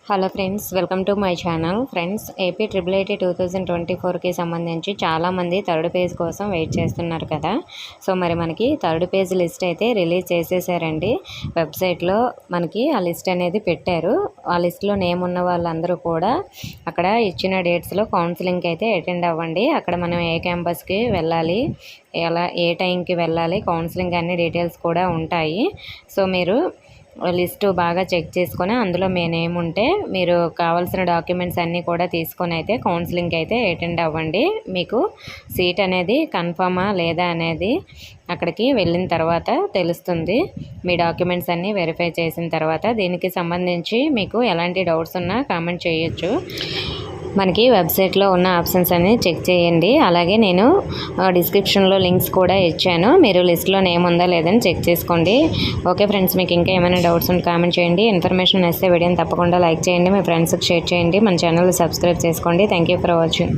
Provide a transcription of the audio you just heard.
Hello friends, welcome to my channel. Friends, AP triple IT 2024కి సంబంధించి చాలామంది third page కోసం వెయిట్ చేస్తున్నారు కదా. సో మరి మనకి థర్డ్ పేజ్ లిస్ట్ అయితే రిలీజ్ చేసేసారండి. వెబ్సైట్లో మనకి ఆ లిస్ట్ అనేది పెట్టారు. ఆ లిస్ట్లో నేమ్ ఉన్న వాళ్ళందరూ కూడా అక్కడ ఇచ్చిన డేట్స్లో కౌన్సిలింగ్కి అయితే అటెండ్ అవ్వండి. అక్కడ మనం ఏ క్యాంపస్కి వెళ్ళాలి, ఎలా ఏ టైంకి వెళ్ళాలి, కౌన్సిలింగ్ అన్ని డీటెయిల్స్ కూడా ఉంటాయి. సో మీరు లిస్టు బాగా చెక్ చేసుకొని అందులో మీ నేమ్ ఉంటే మీరు కావాల్సిన డాక్యుమెంట్స్ అన్నీ కూడా తీసుకొని అయితే కౌన్సిలింగ్కి అయితే అటెండ్ అవ్వండి. మీకు సీట్ అనేది కన్ఫర్మా లేదా అనేది అక్కడికి వెళ్ళిన తర్వాత తెలుస్తుంది. మీ డాక్యుమెంట్స్ అన్నీ వెరిఫై చేసిన తర్వాత దీనికి సంబంధించి మీకు ఎలాంటి డౌట్స్ ఉన్నా కామెంట్ చేయొచ్చు. మనకి వెబ్సైట్లో ఉన్న ఆప్షన్స్ అన్ని చెక్ చేయండి. అలాగే నేను డిస్క్రిప్షన్లో లింక్స్ కూడా ఇచ్చాను. మీరు లిస్ట్లో నేమ్ ఉందా లేదని చెక్ చేసుకోండి. ఓకే ఫ్రెండ్స్, మీకు ఇంకా ఏమైనా డౌట్స్ ఉంటే కామెంట్ చేయండి. ఇన్ఫర్మేషన్ వస్తే వీడియోని తప్పకుండా లైక్ చేయండి, మీ ఫ్రెండ్స్కి షేర్ చేయండి, మన ఛానల్ సబ్స్క్రైబ్ చేసుకోండి. Thank you for watching.